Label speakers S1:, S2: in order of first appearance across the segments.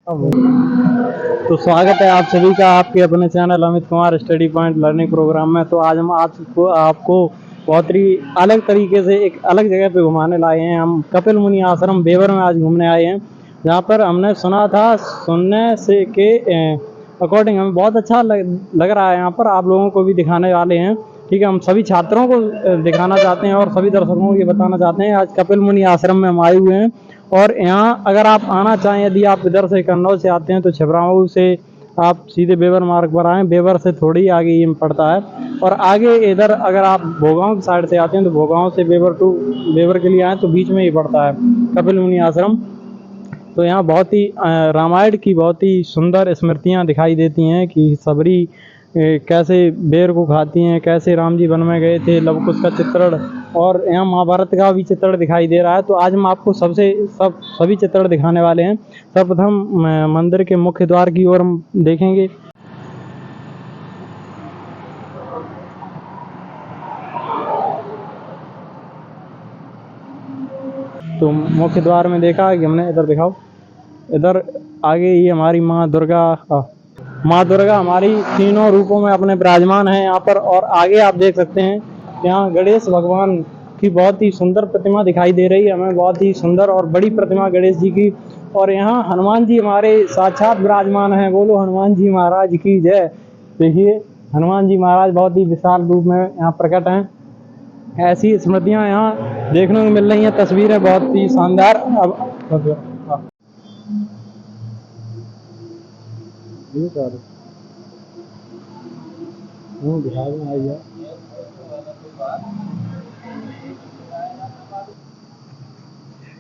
S1: तो स्वागत है आप सभी का आपके अपने channel Amit Kumar study point learning programme में। तो आज हम आपको बहुत ही अलग तरीके से एक अलग जगह पे घुमाने लाए हैं। हम कपिल मुनि आश्रम बेवर में आज घूमने आए हैं, जहाँ पर हमने सुना था, सुनने से के अकॉर्डिंग हमें बहुत अच्छा लग रहा है। यहाँ पर आप लोगों को भी दिखाने वाले हैं। ठीक है, हम सभी छात्रों को दिखाना चाहते हैं और सभी दर्शकों को ये बताना चाहते हैं आज कपिल मुनि आश्रम में हम आए हुए हैं। और यहाँ अगर आप आना चाहें, यदि आप इधर से कन्नौज से आते हैं तो छिबरामऊ से आप सीधे बेवर मार्ग पर आएँ। बेवर से थोड़ी आगे ये पड़ता है। और आगे इधर अगर आप भोगांव की साइड से आते हैं तो भोगांव से बेवर के लिए आएँ तो बीच में ही पड़ता है कपिल मुनि आश्रम। तो यहाँ बहुत ही रामायण की बहुत ही सुंदर स्मृतियाँ दिखाई देती हैं कि सबरी कैसे बेर को खाती हैं, कैसे राम जी वन में गए थे, लवकुश का चित्रण, और यहाँ महाभारत का भी चित्रण दिखाई दे रहा है। तो आज हम आपको सभी चित्रण दिखाने वाले हैं। सर्वप्रथम मंदिर के मुख्य द्वार की ओर हम देखेंगे। तो मुख्य द्वार में देखा कि हमने, इधर दिखाओ, इधर आगे ही हमारी माँ दुर्गा हमारी तीनों रूपों में अपने विराजमान है यहाँ पर। और आगे आप देख सकते हैं यहाँ गणेश भगवान की बहुत ही सुंदर प्रतिमा दिखाई दे रही है हमें, बहुत ही सुंदर और बड़ी प्रतिमा गणेश जी की। और यहाँ हनुमान जी हमारे साक्षात विराजमान हैं। बोलो हनुमान जी महाराज की जय। देखिए हनुमान जी महाराज बहुत ही विशाल रूप में यहाँ प्रकट हैं। ऐसी स्मृतियाँ यहाँ देखने को मिल रही हैं, तस्वीरें बहुत ही शानदार। अब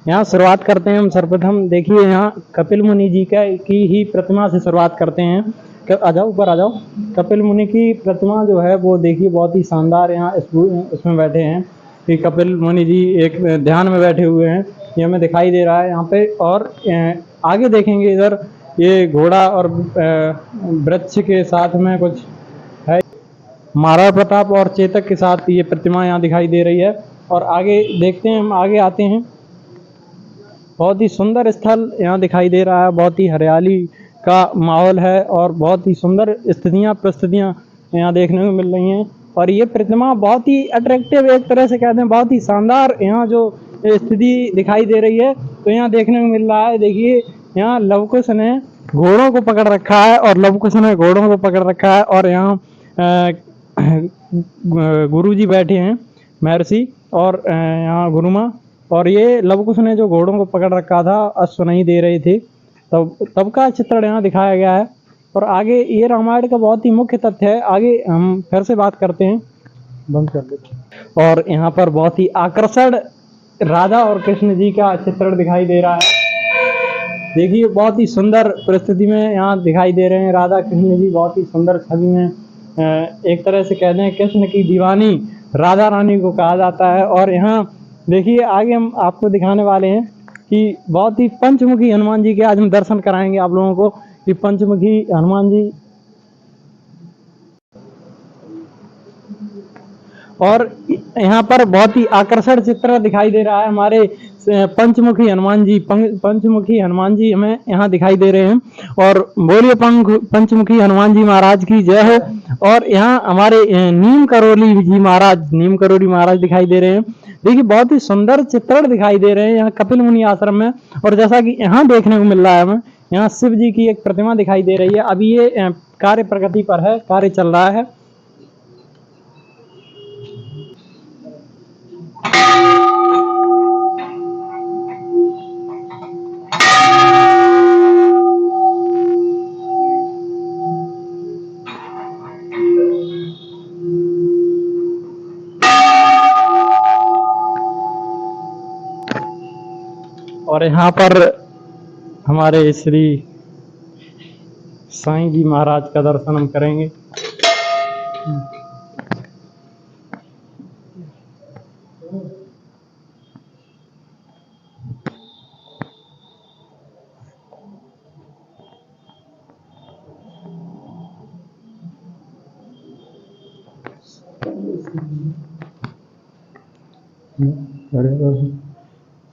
S1: यहाँ शुरुआत करते हैं हम। सर्वप्रथम देखिए यहाँ कपिल मुनि जी की ही प्रतिमा से शुरुआत करते हैं। आ जाओ, ऊपर आ जाओ। कपिल मुनि की प्रतिमा जो है वो देखिए बहुत ही शानदार यहाँ इसमें बैठे हैं कि कपिल मुनि जी एक ध्यान में बैठे हुए हैं, ये हमें दिखाई दे रहा है यहाँ पे। और आगे देखेंगे इधर ये घोड़ा और वृक्ष के साथ में कुछ है, महाराणा प्रताप और चेतक के साथ ये प्रतिमा यहाँ दिखाई दे रही है। और आगे देखते हैं, हम आगे आते हैं। बहुत ही सुंदर स्थल यहाँ दिखाई दे रहा है, बहुत ही हरियाली का माहौल है और बहुत ही सुंदर परिस्थितियाँ यहाँ देखने को मिल रही हैं। और ये प्रतिमा बहुत ही अट्रैक्टिव, एक तरह से कहते हैं बहुत ही शानदार यहाँ जो स्थिति दिखाई दे रही है तो यहाँ देखने को मिल रहा है। देखिए यहाँ लवकुश ने घोड़ों को पकड़ रखा है और यहाँ गुरुजी बैठे हैं, महर्षि और यहाँ गुरुमा। और ये लवकुश ने जो घोड़ों को पकड़ रखा था, अश्व नहीं दे रहे थे, तब का चित्रण यहाँ दिखाया गया है। और आगे ये रामायण का बहुत ही मुख्य तथ्य है। आगे हम फिर से बात करते हैं, बंद कर देते। और यहाँ पर बहुत ही आकर्षण राधा और कृष्ण जी का चित्रण दिखाई दे रहा है। देखिए बहुत ही सुंदर परिस्थिति में यहाँ दिखाई दे रहे हैं राधा कृष्ण जी, बहुत ही सुंदर छवि में। एक तरह से कहते हैं कृष्ण की दीवानी राधा रानी को कहा जाता है। और यहाँ देखिए आगे हम आपको दिखाने वाले हैं कि बहुत ही पंचमुखी हनुमान जी के आज हम दर्शन कराएंगे आप लोगों को कि पंचमुखी हनुमान जी। और यहाँ पर बहुत ही आकर्षण चित्र दिखाई दे रहा है हमारे पंचमुखी हनुमान जी हमें यहाँ दिखाई दे रहे हैं। और बोलिए पंचमुखी हनुमान जी महाराज की जय हो। और यहाँ हमारे नीम करोली महाराज दिखाई दे रहे हैं। देखिए बहुत ही सुंदर चित्रण दिखाई दे रहे हैं यहाँ कपिल मुनि आश्रम में। और जैसा कि यहाँ देखने को मिल रहा है हमें, यहाँ शिव जी की एक प्रतिमा दिखाई दे रही है। अभी ये कार्य प्रगति पर है, कार्य चल रहा है। और यहाँ पर हमारे श्री साईं जी महाराज का दर्शन हम करेंगे।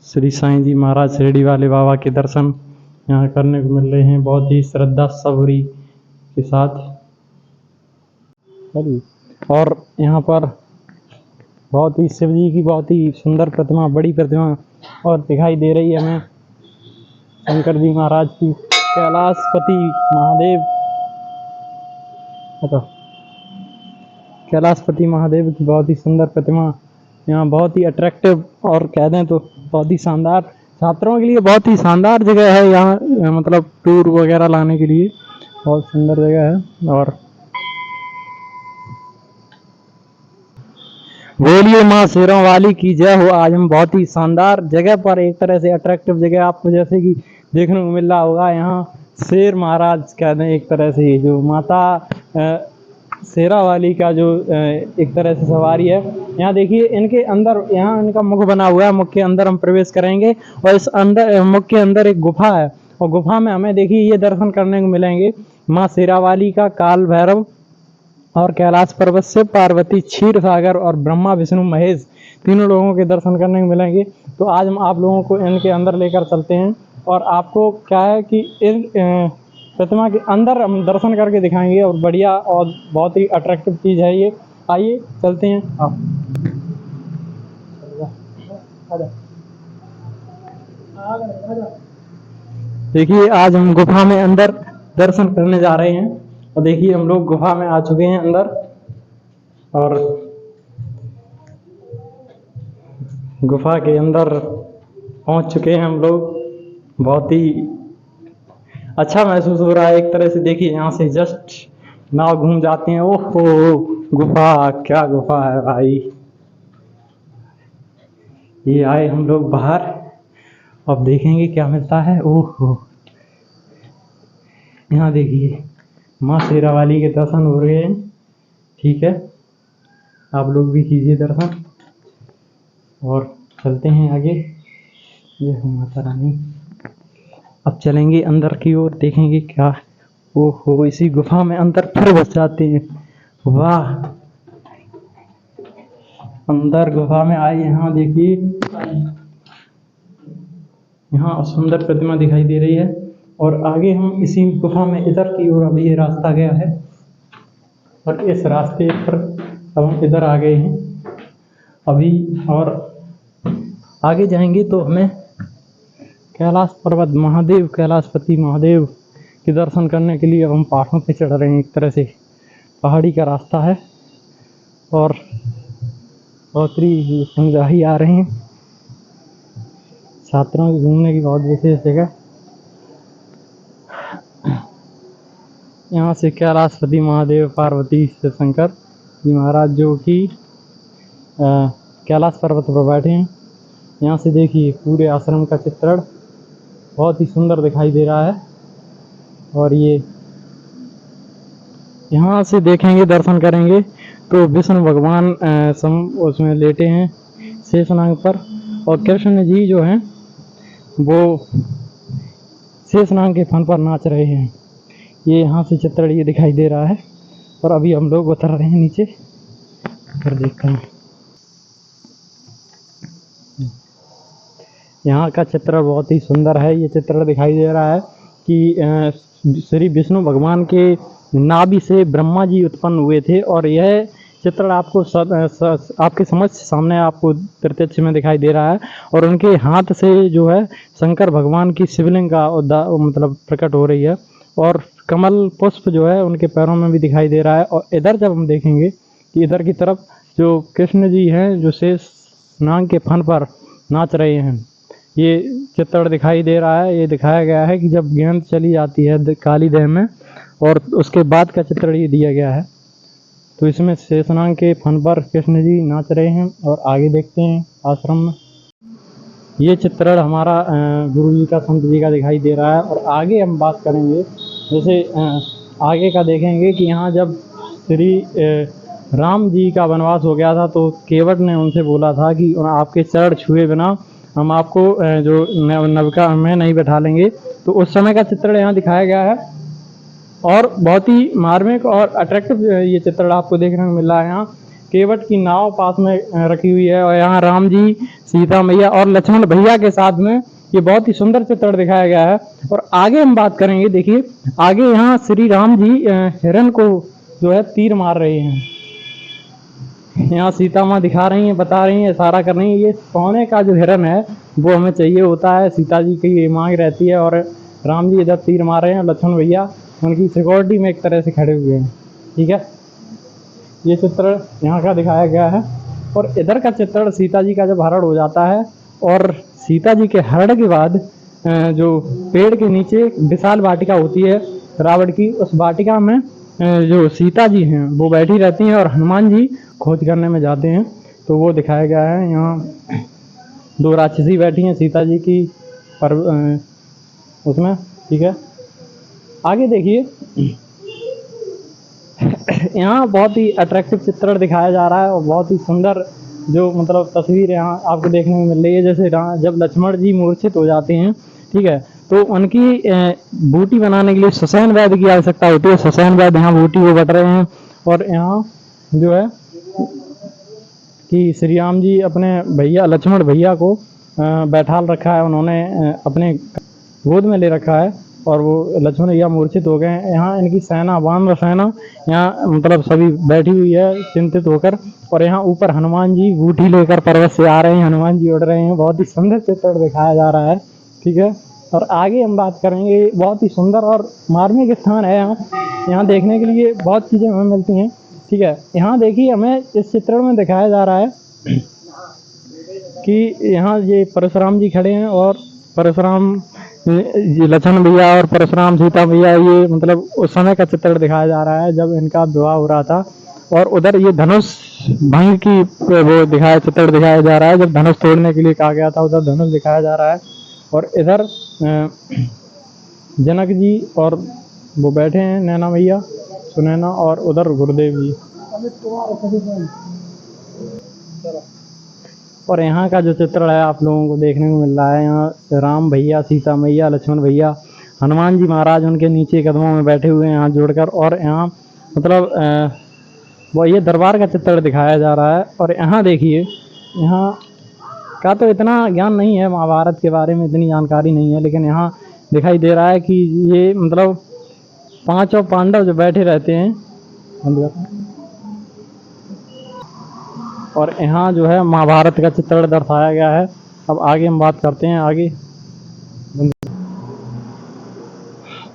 S1: श्री साईं जी महाराज शिरडी वाले बाबा के दर्शन यहाँ करने को मिल रहे हैं, बहुत ही श्रद्धा सबूरी के साथ। और यहाँ पर बहुत ही शिव जी की बहुत ही सुंदर प्रतिमा, बड़ी प्रतिमा और दिखाई दे रही है हमें, शंकर जी महाराज की, कैलाशपति महादेव, कैलाशपति महादेव की बहुत ही सुंदर प्रतिमा यहाँ, बहुत ही अट्रैक्टिव और कह दें तो बहुत ही शानदार, छात्रों के लिए बहुत ही शानदार जगह है यहाँ, मतलब टूर वगैरह लाने के लिए बहुत सुंदर जगह है। और बोलिए माँ शेरों वाली की जय हो। आज हम बहुत ही शानदार जगह पर, एक तरह से अट्रैक्टिव जगह आपको जैसे कि देखने को मिल रहा होगा, यहाँ शेर महाराज कहते हैं एक तरह से, जो माता शेरा वाली का जो एक तरह से सवारी है। यहाँ देखिए इनके अंदर, यहाँ इनका मुख बना हुआ है, मुख के अंदर हम प्रवेश करेंगे और इस अंदर मुख के अंदर एक गुफा है और गुफा में हमें देखिए ये दर्शन करने को मिलेंगे, माँ शेरा वाली का, काल भैरव और कैलाश पर्वत से पार्वती, क्षीर सागर और ब्रह्मा विष्णु महेश, तीनों लोगों के दर्शन करने को मिलेंगे। तो आज हम आप लोगों को इनके अंदर लेकर चलते हैं और आपको क्या है कि इन प्रतिमा के अंदर हम दर्शन करके दिखाएंगे और बढ़िया और बहुत ही अट्रैक्टिव चीज़ है ये। आइए चलते हैं आप। देखिए आज हम गुफा में अंदर दर्शन करने जा रहे हैं और देखिए हम लोग गुफा में आ चुके हैं अंदर और गुफा के अंदर पहुंच चुके हैं हम लोग। बहुत ही अच्छा महसूस हो रहा है एक तरह से। देखिए यहाँ से जस्ट नाव घूम जाते हैं। ओहो गुफा, क्या गुफा है भाई। ये आए हम लोग बाहर, अब देखेंगे क्या मिलता है। ओहो यहाँ देखिए माँ शेरा वाली के दर्शन हो रहे हैं। ठीक है, आप लोग भी कीजिए दर्शन और चलते हैं आगे। ये माता रानी, अब चलेंगे अंदर की ओर, देखेंगे क्या। ओहो इसी गुफा में अंदर फिर बस जाते हैं। वाह, अंदर गुफा में आए। यहाँ देखिए, यहाँ सुंदर प्रतिमा दिखाई दे रही है और आगे हम इसी गुफा में इधर की ओर अभी ये रास्ता गया है और इस रास्ते पर अब हम इधर आ गए हैं अभी। और आगे जाएंगे तो हमें कैलाश पर्वत महादेव, कैलाशपति महादेव के दर्शन करने के लिए हम पहाड़ों पे चढ़ रहे हैं। एक तरह से पहाड़ी का रास्ता है और बहुत ही संगही आ रहे हैं। छात्रों के घूमने की बहुत विशेष जगह। यहाँ से कैलाशपति महादेव, पार्वती, शिव शंकर जी महाराज जो कि कैलाश पर्वत पर बैठे हैं। यहाँ से देखिए पूरे आश्रम का चित्रण बहुत ही सुंदर दिखाई दे रहा है। और ये यहाँ से देखेंगे, दर्शन करेंगे तो विष्णु भगवान उसमें लेटे हैं शेषनाग पर और कृष्ण जी जो हैं वो शेषनाग के फन पर नाच रहे हैं। ये यहाँ से चित्रण ये दिखाई दे रहा है और अभी हम लोग उतर रहे हैं नीचे और देखते हैं। यहाँ का चित्र बहुत ही सुंदर है। ये चित्र दिखाई दे रहा है कि श्री विष्णु भगवान के नाभि से ब्रह्मा जी उत्पन्न हुए थे और यह चित्र आपको आपके समझ सामने आपको प्रत्यक्ष में दिखाई दे रहा है। और उनके हाथ से जो है शंकर भगवान की शिवलिंग का मतलब प्रकट हो रही है और कमल पुष्प जो है उनके पैरों में भी दिखाई दे रहा है। और इधर जब हम देखेंगे कि इधर की तरफ जो कृष्ण जी हैं जो शेष नाग के फन पर नाच रहे हैं, ये चित्र दिखाई दे रहा है। ये दिखाया गया है कि जब गेंद चली जाती है काली देह में और उसके बाद का चित्र ये दिया गया है। तो इसमें शेषनाग के फन पर कृष्ण जी नाच रहे हैं और आगे देखते हैं आश्रम में। ये चित्रण हमारा गुरु जी का, संत जी का दिखाई दे रहा है। और आगे हम बात करेंगे, जैसे आगे का देखेंगे कि यहाँ जब श्री राम जी का वनवास हो गया था तो केवट ने उनसे बोला था कि आपके चरण छुए बिना हम आपको जो नवका में नहीं बैठा लेंगे। तो उस समय का चित्रण यहाँ दिखाया गया है और बहुत ही मार्मिक और अट्रैक्टिव ये चित्रण आपको देखने को मिल रहा है। यहाँ केवट की नाव पास में रखी हुई है और यहाँ राम जी, सीता मैया और लक्ष्मण भैया के साथ में ये बहुत ही सुंदर चित्रण दिखाया गया है। और आगे हम बात करेंगे, देखिए आगे यहाँ श्री राम जी हिरण को जो है तीर मार रहे हैं। यहाँ सीता माँ दिखा रही हैं, बता रही हैं, इशारा कर रही हैं। ये सोने का जो हिरण है वो हमें चाहिए होता है, सीता जी की ये मांग रहती है। और राम जी इधर तीर मार रहे हैं, लक्ष्मण भैया उनकी सिक्योरिटी में एक तरह से खड़े हुए हैं। ठीक है, ये चित्र यहाँ का दिखाया गया है। और इधर का चित्रण सीता जी का जब हरण हो जाता है और सीता जी के हरण के बाद जो पेड़ के नीचे विशाल वाटिका होती है रावण की, उस वाटिका में जो सीता जी हैं वो बैठी रहती हैं और हनुमान जी खोज करने में जाते हैं। तो वो दिखाया गया है। यहाँ दो राक्षसी बैठी हैं सीता जी की पर उसमें। ठीक है, आगे देखिए यहाँ बहुत ही अट्रैक्टिव चित्रण दिखाया जा रहा है और बहुत ही सुंदर जो मतलब तस्वीर यहाँ आपको देखने में मिल रही है। जैसे जब लक्ष्मण जी मूर्छित हो जाते हैं, ठीक है, तो उनकी बूटी बनाने के लिए ससैन वैद्य की आवश्यकता होती है। ससैन वैद्य यहाँ बूटी को बट रहे हैं। और यहाँ जो है कि श्री राम जी अपने भैया लक्ष्मण भैया को बैठाल रखा है, उन्होंने अपने गोद में ले रखा है और वो लक्ष्मण भैया मूर्छित हो गए हैं। यहाँ इनकी सेना, वानर सेना यहाँ मतलब सभी बैठी हुई है चिंतित होकर। और यहाँ ऊपर हनुमान जी बूटी लेकर पर्वत से आ रहे हैं, हनुमान जी उड़ रहे हैं। बहुत ही सुंदर चित्र दिखाया जा रहा है। ठीक है, और आगे हम बात करेंगे, बहुत ही सुंदर और मार्मिक स्थान है। यहाँ देखने के लिए बहुत चीज़ें हमें मिलती हैं। ठीक है, यहाँ देखिए हमें इस चित्र में दिखाया जा रहा है कि यहाँ ये परशुराम जी खड़े हैं और परशुराम लक्ष्मण भैया और परशुराम सीता भैया, ये मतलब उस समय का चित्र दिखाया जा रहा है जब इनका विवाह हो रहा था। और उधर ये धनुष भंग की वो दिखाया चित्र दिखाया जा रहा है, जब धनुष तोड़ने के लिए कहा गया था उधर धनुष दिखाया जा रहा है। और इधर जनक जी और वो बैठे हैं, नैना भैया सुनैना, और उधर गुरुदेव जी। और यहाँ का जो चित्र है आप लोगों को देखने को मिल रहा है, यहाँ राम भैया, सीता मैया, लक्ष्मण भैया, हनुमान जी महाराज उनके नीचे कदमों में बैठे हुए हैं हाथ जोड़कर। और यहाँ मतलब वो ये दरबार का चित्र दिखाया जा रहा है। और यहाँ देखिए, यहाँ का तो इतना ज्ञान नहीं है, महाभारत के बारे में इतनी जानकारी नहीं है, लेकिन यहाँ दिखाई दे रहा है कि ये मतलब पांचों पांडव जो बैठे रहते हैं। और यहाँ जो है महाभारत का चित्र दर्शाया गया है। अब आगे हम बात करते हैं आगे।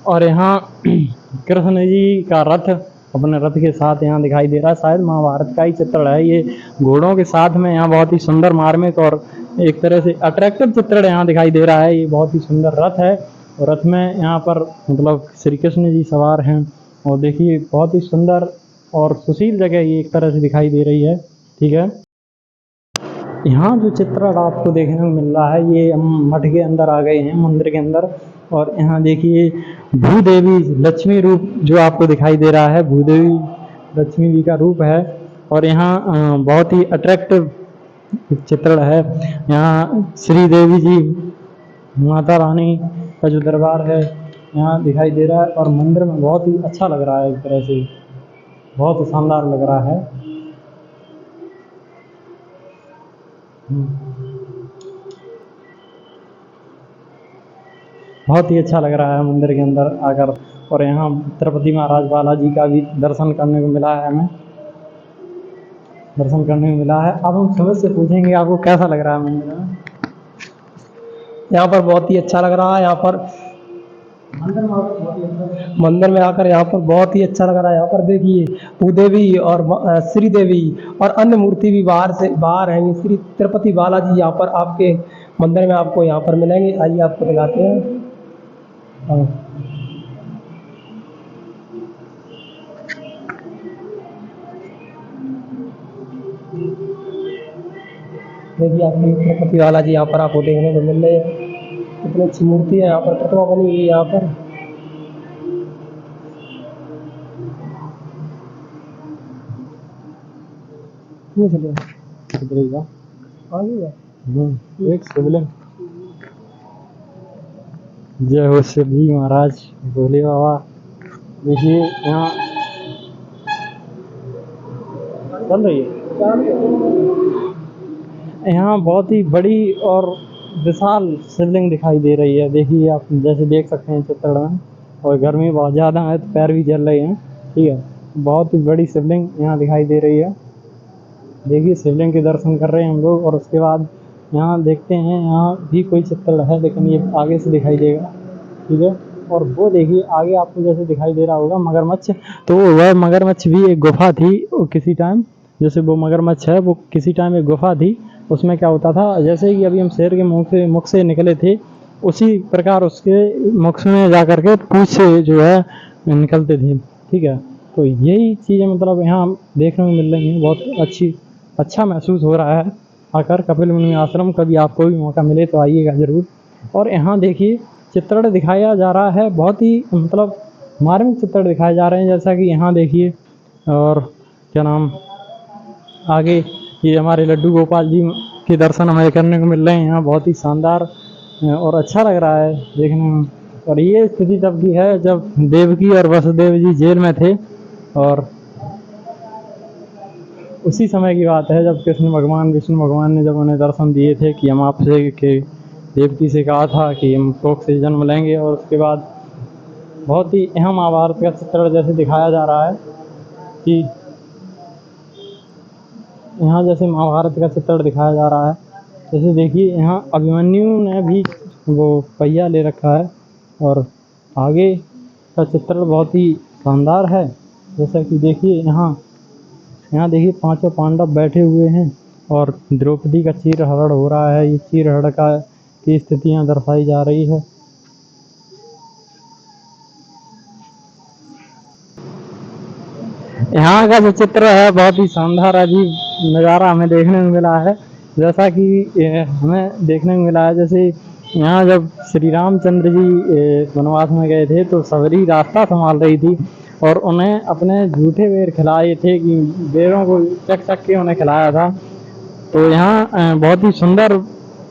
S1: और यहाँ कृष्ण जी का रथ अपने रथ के साथ यहाँ दिखाई दे रहा है, शायद महाभारत का ही चित्र है ये, घोड़ों के साथ में। यहाँ बहुत ही सुंदर मार्मिक और एक तरह से अट्रैक्टिव चित्र यहाँ दिखाई दे रहा है। ये बहुत ही सुंदर रथ है और रथ में यहाँ पर मतलब श्री कृष्ण जी सवार हैं। और देखिए बहुत ही सुंदर और सुशील जगह ये एक तरह से दिखाई दे रही है। ठीक है, यहाँ जो चित्र आपको देखने को मिल रहा है, ये हम मठ के अंदर आ गए हैं, मंदिर के अंदर। और यहाँ देखिए भूदेवी लक्ष्मी रूप जो आपको दिखाई दे रहा है, भूदेवी लक्ष्मी जी का रूप है। और यहाँ बहुत ही अट्रैक्टिव चित्र है। यहाँ श्री देवी जी, माता रानी का जो दरबार है यहाँ दिखाई दे रहा है। और मंदिर में बहुत ही अच्छा लग रहा है, एक तरह से बहुत ही शानदार लग रहा है। बहुत ही अच्छा लग रहा है मंदिर के अंदर आकर। और यहाँ तिरुपति महाराज बालाजी का भी दर्शन करने को मिला है, हमें दर्शन करने को मिला है। अब हम समझ से पूछेंगे आपको कैसा लग रहा है मंदिर में।
S2: यहाँ पर बहुत ही अच्छा लग रहा है। यहाँ पर मंदिर में आकर यहाँ पर बहुत ही अच्छा लग रहा है। यहाँ पर देखिए भूदेवी और श्री देवी और अन्य मूर्ति भी बाहर हैं। श्री तिरुपति बालाजी यहाँ पर आपके मंदिर में आपको यहाँ पर मिलेंगे। आइए आपको दिखाते हैं। देखिए आपकी तिरुपति बालाजी यहाँ पर आपको देखने को मिल रहे हैं। कितनी अच्छी मूर्ति है, यहाँ पर प्रतिमा बनी हुई है। यहाँ पर
S1: एक शिवलिंग। जय हो शिव जी महाराज, भोले बाबा। देखिए यहाँ चल रही है, यहाँ बहुत ही बड़ी और विशाल शिवलिंग दिखाई दे रही है। देखिए आप जैसे देख सकते हैं चित्र में, और गर्मी बहुत ज़्यादा है तो पैर भी जल रहे हैं। ठीक है, बहुत ही बड़ी शिवलिंग यहाँ दिखाई दे रही है। देखिए शिवलिंग के दर्शन कर रहे हैं हम लोग, और उसके बाद यहाँ देखते हैं, यहाँ भी कोई चित्र है लेकिन ये आगे से दिखाई देगा। ठीक है, और वो देखिए आगे आपको जैसे दिखाई दे रहा होगा मगरमच्छ, तो वह मगरमच्छ भी एक गुफा थी किसी टाइम। जैसे वो मगरमच्छ है वो किसी टाइम एक गुफा थी। उसमें क्या होता था, जैसे कि अभी हम शेर के मुख से निकले थे, उसी प्रकार उसके मुख में जा कर के पूंछ से जो है निकलते थे। ठीक है, तो यही चीज़ें मतलब यहाँ देखने को मिल रही हैं। बहुत अच्छा महसूस हो रहा है आकर कपिल मुनि आश्रम। कभी आपको भी मौका मिले तो आइएगा ज़रूर। और यहाँ देखिए चित्रण दिखाया जा रहा है, बहुत ही मतलब मार्मिक चित्र दिखाए जा रहे हैं, जैसा कि यहाँ देखिए। और क्या नाम, आगे ये हमारे लड्डू गोपाल जी के दर्शन हमें करने को मिल रहे हैं यहाँ, बहुत ही शानदार और अच्छा लग रहा है देखने में। और ये स्थिति तब की है जब देवकी और वसुदेव जी जेल में थे, और उसी समय की बात है जब कृष्ण भगवान विष्णु भगवान ने जब उन्हें दर्शन दिए थे कि हम आपसे के देवकी से कहा था कि हम कोख से जन्म लेंगे। और उसके बाद बहुत ही अहम महाभारत का चित्र जैसे दिखाया जा रहा है कि यहाँ जैसे महाभारत का चित्र दिखाया जा रहा है। जैसे देखिए यहाँ अभिमन्यु ने भी वो पहिया ले रखा है, और आगे का चित्र बहुत ही शानदार है। जैसा कि देखिए यहाँ देखिए पांचों पांडव बैठे हुए हैं, और द्रौपदी का चीरहरण हो रहा है। ये चीरहरण की स्थितियाँ दर्शाई जा रही है। यहाँ का जो चित्र है बहुत ही शानदार अजीब नज़ारा हमें देखने को मिला है। जैसा कि हमें देखने को मिला है, जैसे यहाँ जब श्री रामचंद्र जी वनवास में गए थे तो सबरी रास्ता संभाल रही थी, और उन्हें अपने झूठे बेर खिलाए थे कि बेरों को चक के उन्हें खिलाया था। तो यहाँ बहुत ही सुंदर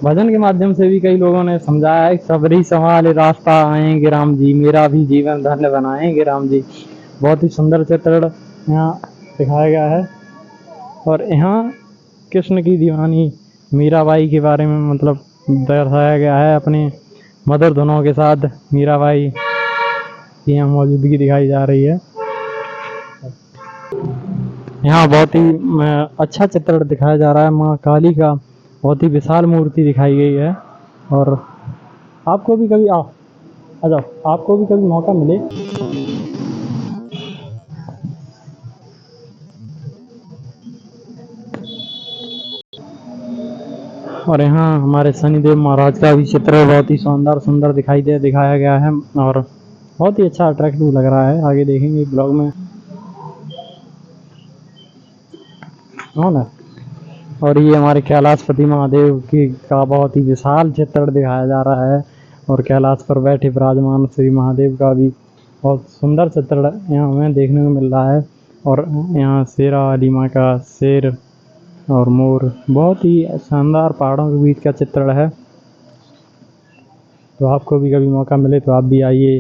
S1: भजन के माध्यम से भी कई लोगों ने समझाया है, सबरी संभाल रास्ता आएंगे राम जी, मेरा भी जीवन धन्य बनाएंगे राम जी। बहुत ही सुंदर चित्रण यहाँ दिखाया गया है। और यहाँ कृष्ण की दीवानी मीराबाई के बारे में मतलब दर्शाया गया है। अपने मधुर धुनों के साथ मीराबाई की यहाँ मौजूदगी दिखाई जा रही है। यहाँ बहुत ही अच्छा चित्रण दिखाया जा रहा है। माँ काली का बहुत ही विशाल मूर्ति दिखाई गई है। और आपको भी कभी आ जाओ, आपको भी कभी मौका मिले और यहाँ हमारे शनिदेव महाराज का भी चित्र बहुत ही शानदार सुंदर दिखाया गया है, और बहुत ही अच्छा अट्रैक्टिव लग रहा है। आगे देखेंगे ब्लॉग में हो ना। और ये हमारे कैलाशपति महादेव की का बहुत ही विशाल चित्र दिखाया जा रहा है, और कैलाश पर बैठे विराजमान श्री महादेव का भी बहुत सुंदर चित्र यहाँ हमें देखने को मिल रहा है। और यहाँ शेरा वाली माँ का शेर और मोर, बहुत ही शानदार पहाड़ों के बीच का चित्र है। तो आपको भी कभी मौका मिले तो आप भी आइए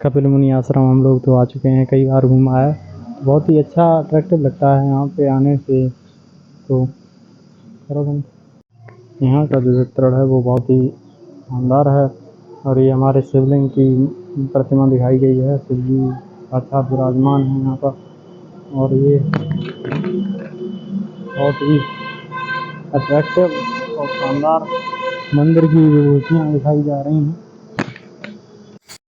S1: कपिल मुनि आश्रम। हम लोग तो आ चुके हैं, कई बार घूमा है, बहुत ही अच्छा अट्रैक्टिव लगता है यहाँ पे आने से। तो यहाँ का जो चित्रण है वो बहुत ही शानदार है। और ये हमारे शिवलिंग की प्रतिमा दिखाई गई है, शिव जी साक्षात विराजमान है यहाँ पर। और ये बहुत ही अट्रैक्टिव और शानदार मंदिर की विभूतियाँ दिखाई जा रही हैं।